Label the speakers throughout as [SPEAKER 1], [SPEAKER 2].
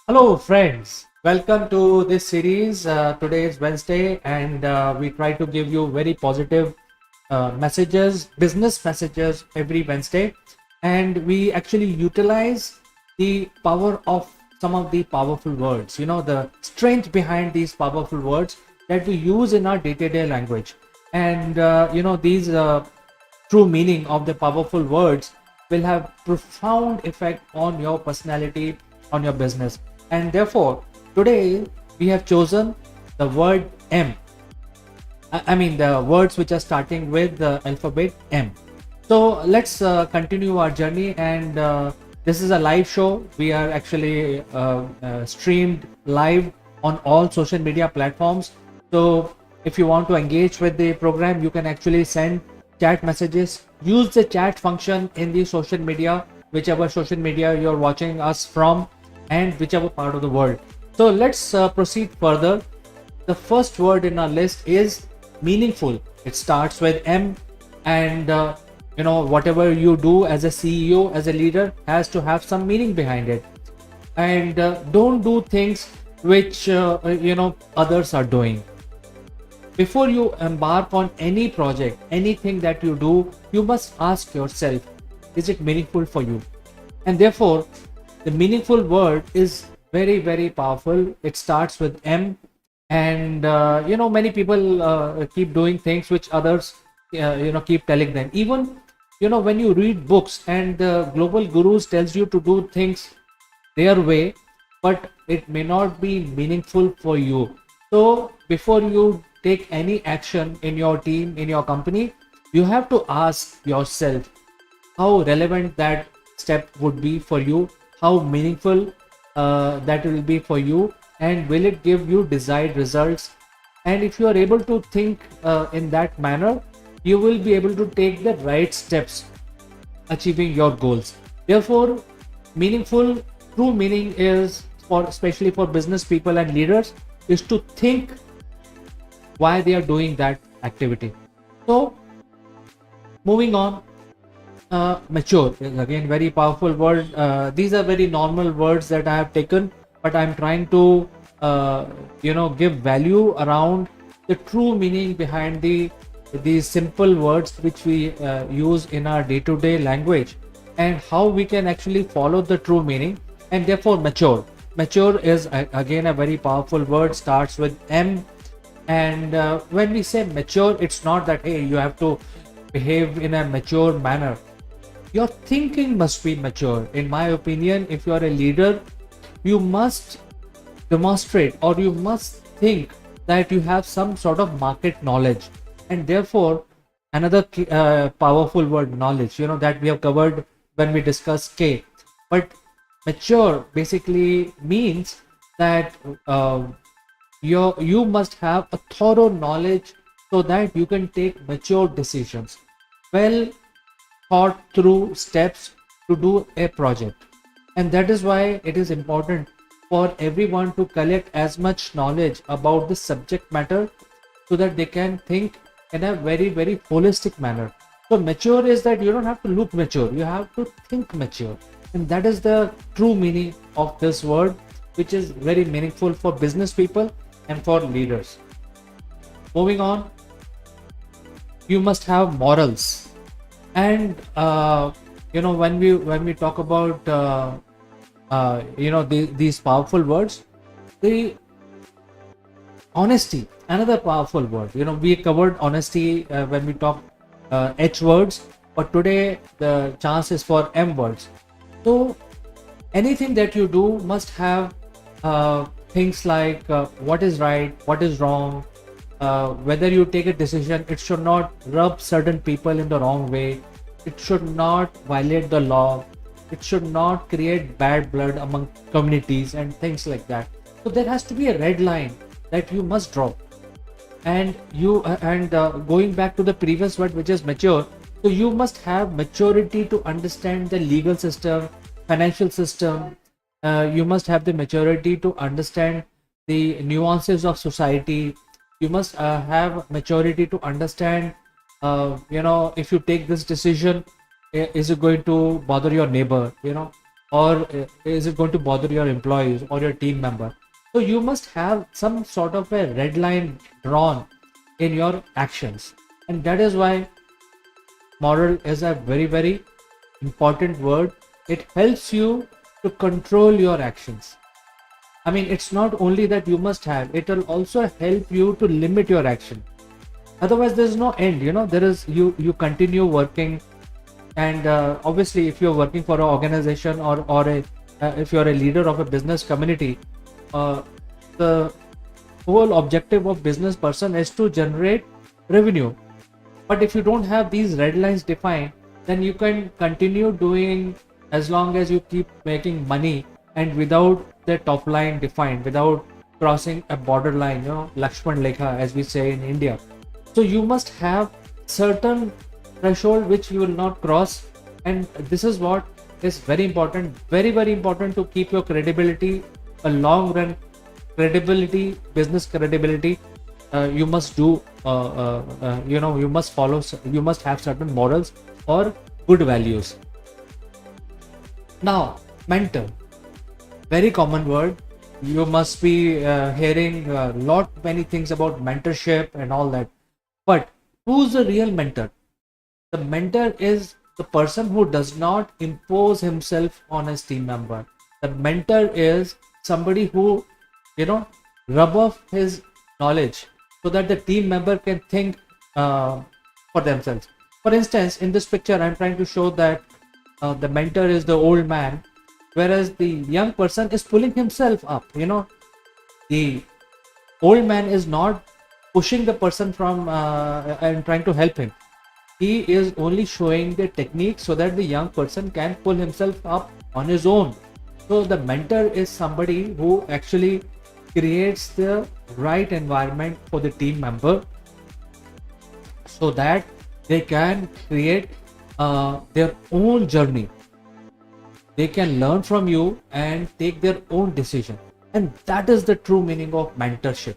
[SPEAKER 1] Hello, friends. Welcome to this series. Today is Wednesday, and we try to give you very positive messages, business messages every Wednesday. And we actually utilize the power of some of the powerful words, the strength behind these powerful words that we use in our day to day language. And, these true meaning of the powerful words will have profound effect on your personality, on your business. And therefore today we have chosen the word M. I mean the words which are starting with the alphabet M. So let's continue our journey, and this is a live show. We are actually streamed live on all social media platforms. So if you want to engage with the program, you can actually send chat messages. Use the chat function in the social media, whichever social media you're watching us from, and whichever part of the world. So let's proceed further. The first word in our list is meaningful. It starts with M, and whatever you do as a CEO, as a leader, has to have some meaning behind it. And don't do things which others are doing. Before you embark on any project, anything that you do, you must ask yourself, is it meaningful for you? And therefore, the meaningful word is very, very powerful. It starts with M, and many people keep doing things which others keep telling them. Even when you read books and the global gurus tells you to do things their way, but it may not be meaningful for you. So before you take any action in your team, in your company, you have to ask yourself how relevant that step would be for you, how meaningful that will be for you, and will it give you desired results. And if you are able to think in that manner, you will be able to take the right steps achieving your goals. Therefore, meaningful, true meaning is, for especially for business people and leaders, is to think why they are doing that activity. So moving on, mature is again very powerful word. These are very normal words that I have taken, but I'm trying to give value around the true meaning behind these simple words which we use in our day-to-day language, and how we can actually follow the true meaning. And therefore, mature is again a very powerful word, starts with M. And when we say mature, it's not that hey, you have to behave in a mature manner. Your thinking must be mature. In my opinion, if you are a leader, you must demonstrate, or you must think that you have some sort of market knowledge. And therefore, another powerful word, knowledge, that we have covered when we discuss K. But mature basically means that you must have a thorough knowledge so that you can take mature decisions, well thought through steps to do a project. And that is why it is important for everyone to collect as much knowledge about the subject matter so that they can think in a very, very holistic manner. So mature is that you don't have to look mature, you have to think mature. And that is the true meaning of this word, which is very meaningful for business people and for leaders. Moving on, you must have morals. And when we talk about these powerful words, the honesty, another powerful word. We covered honesty when we talk H words, but today the chance is for M words. So anything that you do must have things like what is right, what is wrong. Whether you take a decision, it should not rub certain people in the wrong way. It should not violate the law. It should not create bad blood among communities and things like that. So there has to be a red line that you must draw. And going back to the previous word, which is mature, so you must have maturity to understand the legal system, financial system. You must have the maturity to understand the nuances of society. You must have maturity to understand if you take this decision, is it going to bother your neighbor? or is it going to bother your employees or your team member? So you must have some sort of a red line drawn in your actions, and that is why moral is a very, very important word. It helps you to control your actions. I mean, it's not only that you must have, it will also help you to limit your action. Otherwise, there's no end. There is, you continue working, and obviously, if you're working for an organization, or if you're a leader of a business community, uh, the whole objective of business person is to generate revenue. But if you don't have these red lines defined, then you can continue doing as long as you keep making money, and without the top line defined, without crossing a borderline, Lakshman Lekha, as we say in India. So you must have certain threshold which you will not cross, and this is what is very important, very, very important to keep your credibility, a long run credibility, business credibility. You must do, you must follow, you must have certain morals or good values. Now, mentor, very common word. You must be hearing a lot many things about mentorship and all that. But who's the real mentor? The mentor is the person who does not impose himself on his team member. The mentor is somebody who, rub off his knowledge so that the team member can think for themselves. For instance, in this picture, I'm trying to show that the mentor is the old man, whereas the young person is pulling himself up. The old man is not pushing the person from and trying to help him. He is only showing the technique so that the young person can pull himself up on his own. So the mentor is somebody who actually creates the right environment for the team member so that they can create their own journey. They can learn from you and take their own decision. And that is the true meaning of mentorship.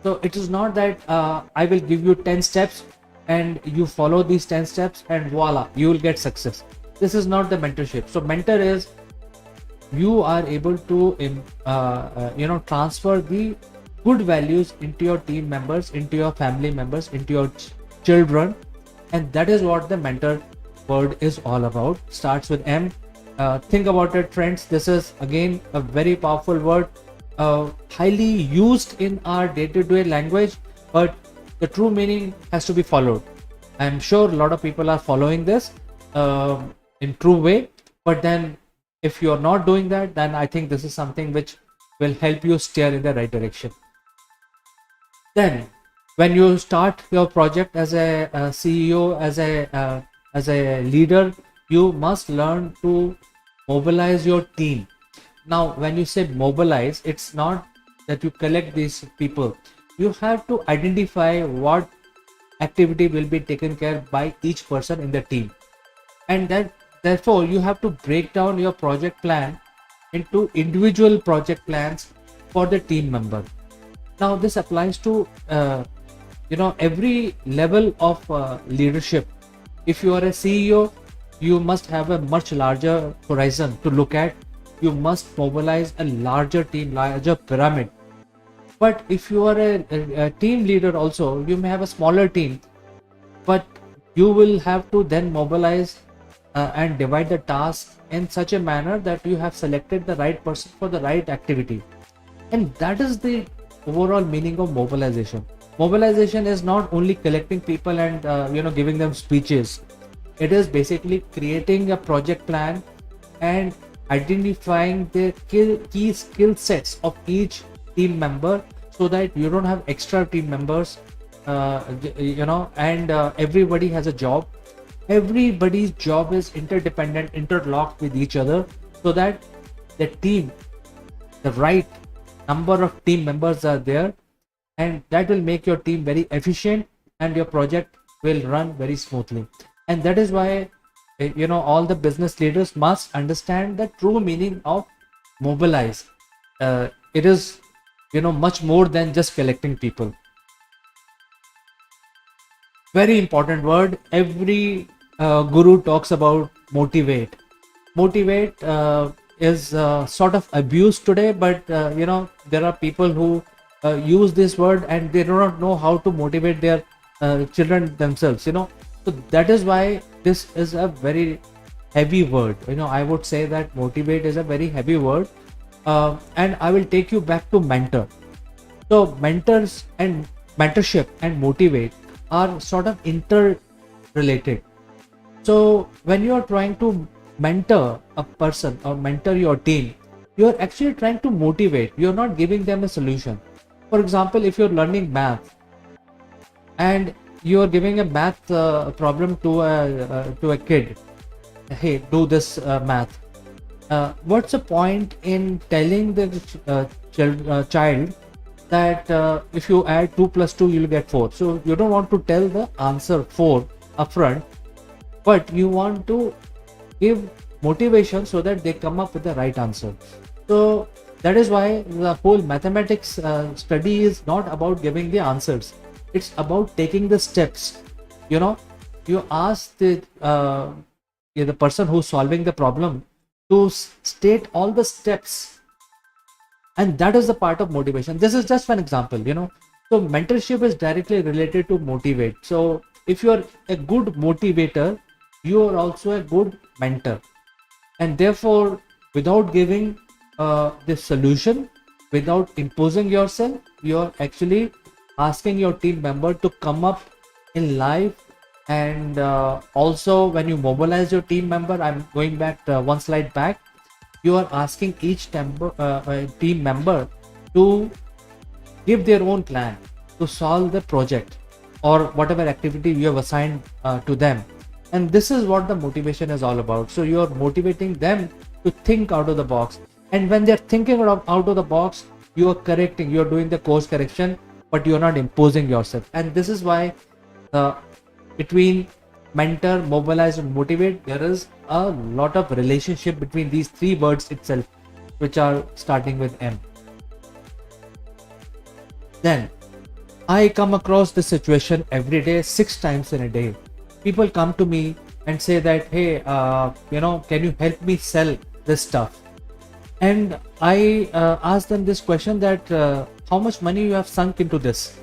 [SPEAKER 1] So it is not that I will give you 10 steps and you follow these 10 steps and voila, you will get success. This is not the mentorship. So mentor is, you are able to transfer the good values into your team members, into your family members, into your children, and that is what the mentor word is all about. Starts with M. Think about it, friends. This is again a very powerful word, highly used in our day-to-day language, but the true meaning has to be followed. I'm sure a lot of people are following this in true way, but then if you're not doing that, then I think this is something which will help you steer in the right direction. Then when you start your project as a CEO, as a leader, you must learn to mobilize your team. Now, when you say mobilize, it's not that you collect these people. You have to identify what activity will be taken care by each person in the team, and then therefore you have to break down your project plan into individual project plans for the team member. Now this applies to every level of leadership. If you are a CEO, you must have a much larger horizon to look at. You must mobilize a larger team, larger pyramid. But if you are a team leader also, you may have a smaller team, but you will have to then mobilize and divide the task in such a manner that you have selected the right person for the right activity. And that is the overall meaning of mobilization. Mobilization is not only collecting people and giving them speeches. It is basically creating a project plan and identifying the key skill sets of each team member so that you don't have extra team members, and everybody has a job. Everybody's job is interdependent, interlocked with each other, so that the team, the right number of team members are there, and that will make your team very efficient and your project will run very smoothly. And that is why all the business leaders must understand the true meaning of mobilize. It is much more than just collecting people. Very important word. Every guru talks about motivate. Motivate is sort of abused today, but there are people who use this word and they do not know how to motivate their children themselves. So that is why this is a very heavy word. I would say that motivate is a very heavy word. And I will take you back to mentor. So mentors and mentorship and motivate are sort of interrelated. So when you are trying to mentor a person or mentor your team, you are actually trying to motivate. You're not giving them a solution. For example, if you're learning math and you are giving a math problem to a kid, hey, do this math. What's the point in telling the child that if you add 2 plus 2 you'll get 4? So you don't want to tell the answer 4 upfront, but you want to give motivation so that they come up with the right answer. So that is why the whole mathematics study is not about giving the answers. It's about taking the steps. You ask the person who's solving the problem to state all the steps, and that is the part of motivation. This is just one example. So mentorship is directly related to motivate. So if you're a good motivator, you are also a good mentor, and therefore without giving the solution, without imposing yourself, you're actually asking your team member to come up in life. And also when you mobilize your team member, I'm going back one slide back, you are asking each team member to give their own plan to solve the project or whatever activity you have assigned to them. And this is what the motivation is all about. So you are motivating them to think out of the box, and when they're thinking out of the box, you are correcting, you're doing the course correction, but you're not imposing yourself. And this is why between mentor, mobilize and motivate, there is a lot of relationship between these three words itself, which are starting with M. Then I come across this situation every day, 6 times in a day. People come to me and say that, hey, can you help me sell this stuff? And I ask them this question that how much money you have sunk into this.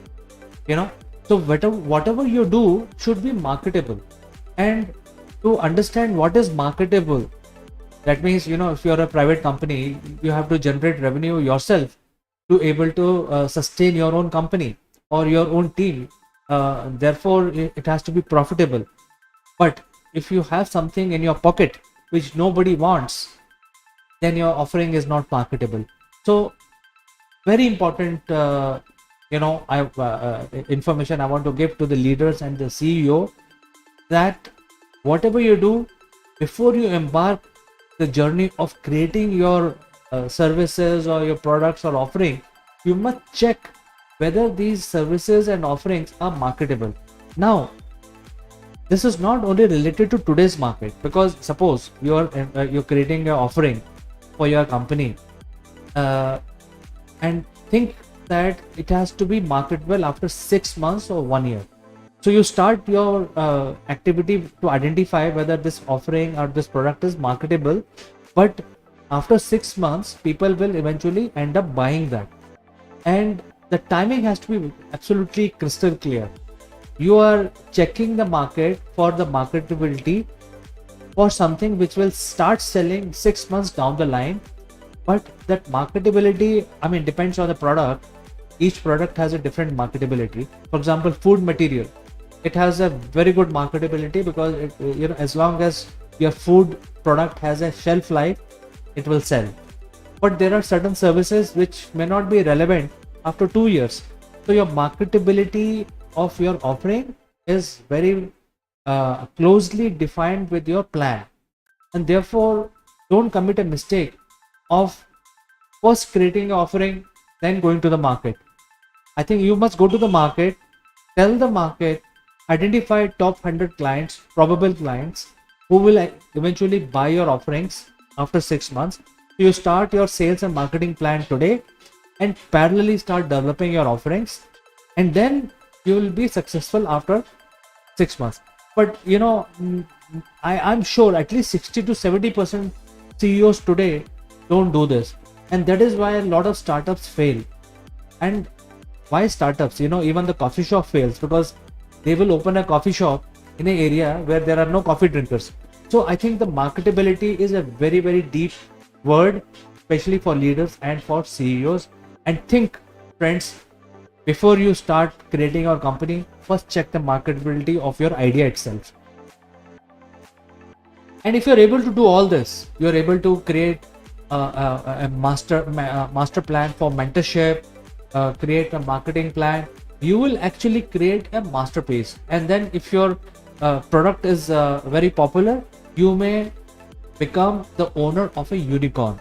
[SPEAKER 1] So whatever you do should be marketable. And to understand what is marketable, that means, if you're a private company, you have to generate revenue yourself to able to sustain your own company or your own team. Therefore, it has to be profitable. But if you have something in your pocket which nobody wants, then your offering is not marketable. So very important information I want to give to the leaders and the CEO, that whatever you do, before you embark the journey of creating your services or your products or offering, you must check whether these services and offerings are marketable. Now, this is not only related to today's market, because suppose you're creating an offering for your company and think that it has to be marketable after 6 months or 1 year. So you start your activity to identify whether this offering or this product is marketable, but after 6 months, people will eventually end up buying that. And the timing has to be absolutely crystal clear. You are checking the market for the marketability for something which will start selling 6 months down the line. But that marketability, depends on the product. Each product has a different marketability. For example, food material, it has a very good marketability because as long as your food product has a shelf life, it will sell. But there are certain services which may not be relevant after 2 years. So your marketability of your offering is very closely defined with your plan. And therefore, don't commit a mistake of first creating an offering, then going to the market. I think you must go to the market, tell the market, identify top 100 clients, probable clients, who will eventually buy your offerings after 6 months. So you start your sales and marketing plan today and parallelly start developing your offerings, and then you will be successful after 6 months. But I'm sure at least 60 to 70% CEOs today don't do this, and that is why a lot of startups fail. And why startups? Even the coffee shop fails because they will open a coffee shop in an area where there are no coffee drinkers. So I think the marketability is a very, very deep word, especially for leaders and for CEOs. And think, friends, before you start creating your company, first check the marketability of your idea itself. And if you're able to do all this, you're able to create a master plan for mentorship, create a marketing plan. You will actually create a masterpiece. And then if your product is very popular, you may become the owner of a unicorn.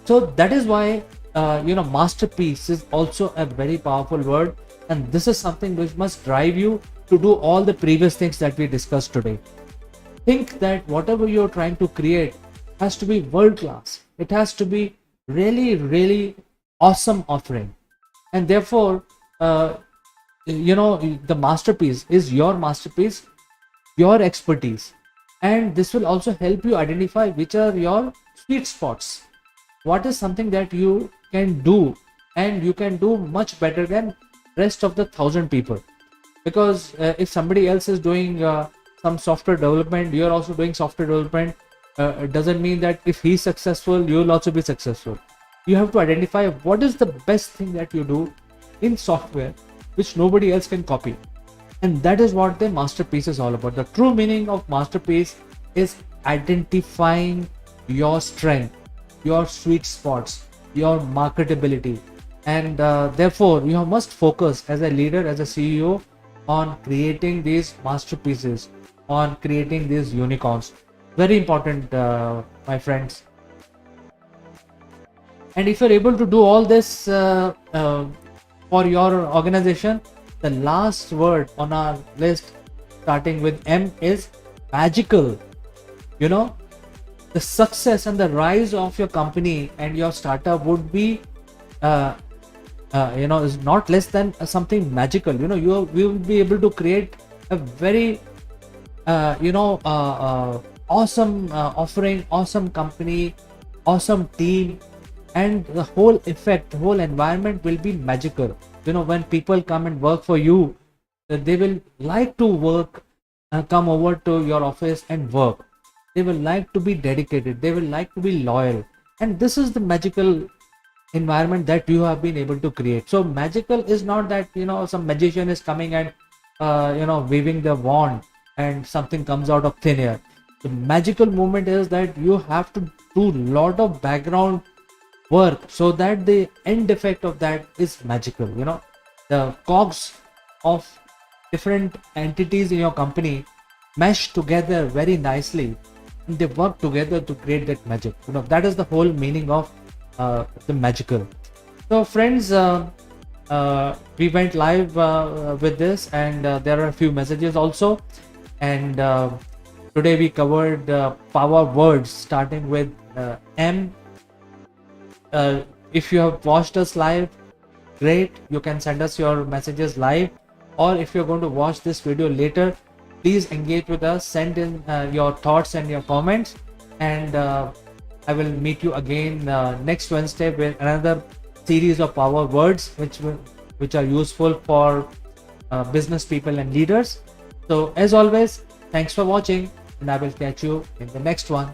[SPEAKER 1] So that is why masterpiece is also a very powerful word, and this is something which must drive you to do all the previous things that we discussed today. Think that whatever you're trying to create has to be world class. It has to be really, really awesome offering, and therefore the masterpiece is your masterpiece, your expertise, and this will also help you identify which are your sweet spots. What is something that you can do, and you can do much better than rest of the 1,000 people? Because if somebody else is doing some software development, you're also doing software development, it doesn't mean that if he's successful, you'll also be successful. You have to identify what is the best thing that you do in software which nobody else can copy. And that is what the masterpiece is all about. The true meaning of masterpiece is identifying your strength, your sweet spots, your marketability. And therefore, you must focus as a leader, as a CEO, on creating these masterpieces, on creating these unicorns. Very important, my friends. And if you're able to do all this for your organization, the last word on our list, starting with M, is magical. The success and the rise of your company and your startup would be is not less than something magical. You will be able to create a very awesome offering, awesome company, awesome team, and the whole effect, the whole environment will be magical. When people come and work for you, they will like to work, come over to your office and work. They will like to be dedicated, they will like to be loyal, and this is the magical environment that you have been able to create. So magical is not that some magician is coming and waving the wand and something comes out of thin air. The magical moment is that you have to do lot of background work so that the end effect of that is magical. The cogs of different entities in your company mesh together very nicely, and they work together to create that magic. That is the whole meaning of the magical. So friends, we went live with this, and there are a few messages also, and today we covered power words starting with M. If you have watched us live, great, you can send us your messages live, or if you're going to watch this video later, please engage with us, send in your thoughts and your comments, and I will meet you again next Wednesday with another series of power words which are useful for business people and leaders. So as always, thanks for watching, and I will catch you in the next one.